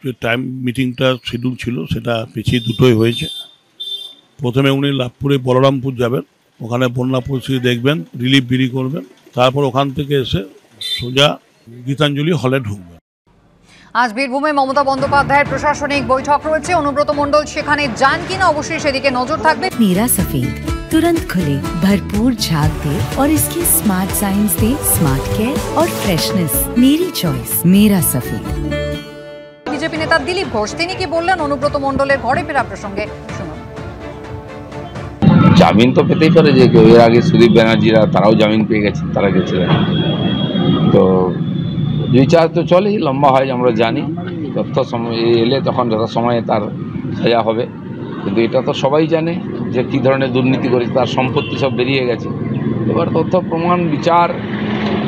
যে টাইম মিটিংটা শিডিউল ছিল সেটা পিছিয়ে দুটোই হয়েছে। প্রথমে উনি লাভপুরে বলরামপুর যাবেন, ওখানে বন্যা পরিস্থিতি দেখবেন, রিলিফ বিলি করবেন, তারপর ওখান থেকে এসে সোজা গীতাঞ্জলি হলে ঢুকবেন। আজ বীরভূমে মমতা বন্দ্যোপাধ্যায়ের প্রশাসনিক বৈঠক রয়েছে। অনুব্রত মণ্ডল সেখানে যান কিনা অবশ্যই সেদিকে নজর থাকবে। मीरा सफेद तुरंत खुले, भरपूर झाग दे और इसके स्मार्ट साइंस दे स्मार्ट केयर और फ्रेशनेस। मेरी चॉइस मेरा सफेद। বিজেপি নেতা দিলীপ ঘোষ তিনি কি বললেন অনুব্রত মণ্ডলের ঘরে ফেরা প্রসঙ্গে শুনুন। জামিন তো পেতেই পারে, যে এর আগে সুদীপ ব্যানার্জিরা তারাও জামিন পেয়ে গেছেন, তারা গেছিলেন। তো বিচার তো চলেই, লম্বা হয় আমরা জানি, যত সময় এলে তখন যত সময়ে তার সাজা হবে। কিন্তু এটা তো সবাই জানে যে কী ধরনের দুর্নীতি করেছে, তার সম্পত্তি সব বেরিয়ে গেছে। এবার তথ্য প্রমাণ বিচার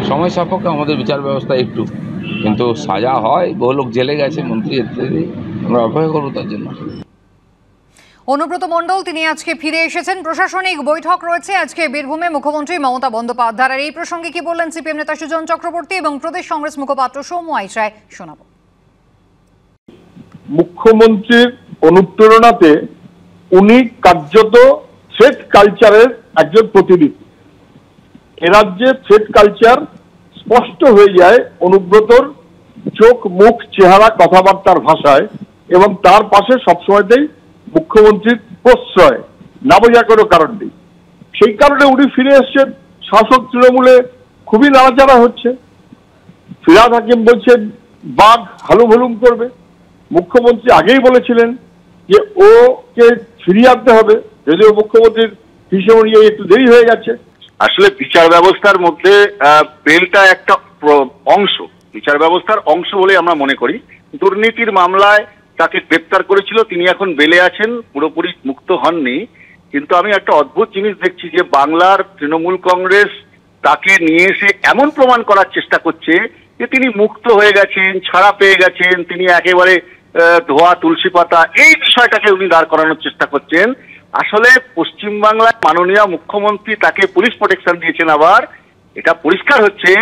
সময় সাপেক্ষ আমাদের বিচার ব্যবস্থা একটু, কিন্তু সাজা হয়, বহু লোক জেলে গেছে, মন্ত্রী ইত্যাদি, আমরা অপেক্ষা করবো তার জন্য। অনুব্রত মণ্ডল তিনি আজকে ফিরে এসেছেন। প্রশাসনিক বৈঠক রয়েছে আজকে বীরভূমে। মুখ্যমন্ত্রী মমতা বন্দ্যোপাধ্যায়ের এই প্রসঙ্গে কি বললেন সিপিএম নেতা সুজন চক্রবর্তী এবং প্রদেশ কংগ্রেস মুখপাত্র সৌম্য আইচ-রায় শোনাব। মুখ্যমন্ত্রীর অনুপ্রেরণাতে উনি কার্যত থ্রেড কালচারের একজন প্রতিনিধি। এ রাজ্যে থ্রেড কালচার স্পষ্ট হয়ে যায় অনুব্রতর চোখ, মুখ, চেহারা, কথাবার্তার ভাষায়, এবং তার পাশে সবসময়তেই মুখ্যমন্ত্রীর প্রশ্রয়, না বোঝা কোনো কারণ নেই। সেই কারণে উনি ফিরে এসছেন। শাসক তৃণমূলে খুবই নাড়াচাড়া হচ্ছে। ফিরহাদ হাকিম বলছেন বাঘ হালুম হালুম করবে। মুখ্যমন্ত্রী আগেই বলেছিলেন যে ওকে ফিরিয়ে আনতে হবে, যদিও মুখ্যমন্ত্রীর হিসেবে নিয়ে একটু দেরি হয়ে গেছে। আসলে বিচার ব্যবস্থার মধ্যে বেলটা একটা অংশ, বিচার ব্যবস্থার অংশ বলে আমরা মনে করি। দুর্নীতির মামলায় তাকে গ্রেপ্তার করেছিল, তিনি এখন বেলে আছেন, পুরোপুরি মুক্ত হননি। কিন্তু আমি একটা অদ্ভুত জিনিস দেখছি যে বাংলার তৃণমূল কংগ্রেস তাকে নিয়ে এসে এমন প্রমাণ করার চেষ্টা করছে যে তিনি মুক্ত হয়ে গেছেন, ছাড়া পেয়ে গেছেন, তিনি একেবারে ধোয়া তুলসী পাতা, এই বিষয়টাকে উনি দাঁড় করানোর চেষ্টা করছেন। আসলে পশ্চিমবাংলায় মাননীয় মুখ্যমন্ত্রী তাকে পুলিশ প্রোটেকশন দিয়েছেন। আবার এটা পরিষ্কার হচ্ছে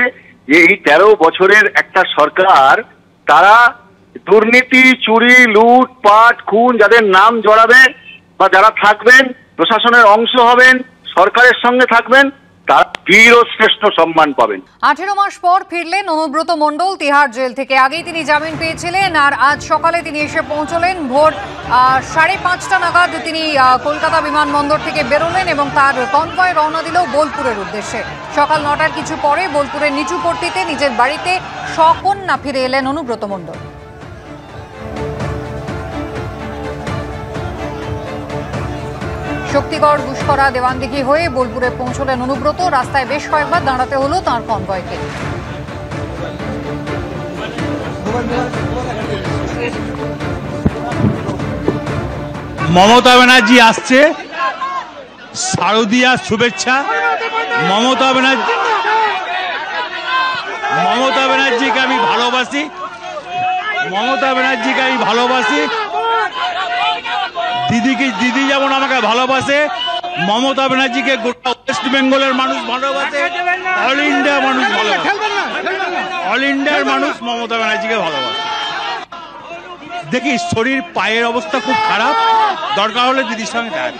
যে এই 13 বছরের একটা সরকার, তারা দুর্নীতি, চুরি, লুটপাট, খুন যাদের নাম জড়াবে বা যারা থাকবেন, প্রশাসনের অংশ হবেন, সরকারের সঙ্গে থাকবেন, তারা বীর ও শ্রেষ্ঠ সম্মান পাবেন। 18 মাস পর ফিরলেন অনুব্রত মণ্ডল তিহার জেল থেকে। আগেই তিনি জামিন পেয়েছিলেন, আর আজ সকালে তিনি এসে পৌঁছলেন। ভোর 5:30 নাগাদ তিনি কলকাতা বিমানবন্দর থেকে বেরোলেন এবং তার কনভয় রওনা দিল বোলপুরের উদ্দেশ্যে। সকাল 9টার কিছু পরে বোলপুরের নিচুপট্টিতে নিজের বাড়িতে সকন্যা ফিরে এলেন অনুব্রত মণ্ডল। শক্তিগড়, গুসকরা, দেওয়ানদিঘি হয়ে বোলপুরে পৌঁছলেন অনুব্রত। রাস্তায় বেশ কয়েকবার দাঁড়াতে হলো তাঁর কনভয়কে। মমতা ব্যানার্জি আসছে, শারদীয়ার শুভেচ্ছা। মমতা ব্যানার্জিকে আমি ভালোবাসি, মমতা ব্যানার্জিকে আমি ভালোবাসি। দিদি যেমন আমাকে ভালোবাসে, মমতা ব্যানার্জিকে গোটা ওয়েস্ট বেঙ্গলের মানুষ ভালোবাসে, অল ইন্ডিয়ার মানুষ ভালোবাসে, অল ইন্ডিয়ার মানুষ মমতা ব্যানার্জিকে ভালোবাসে। দেখি শরীর, পায়ের অবস্থা খুব খারাপ, দরকার হলে দিদির সঙ্গে দেখা।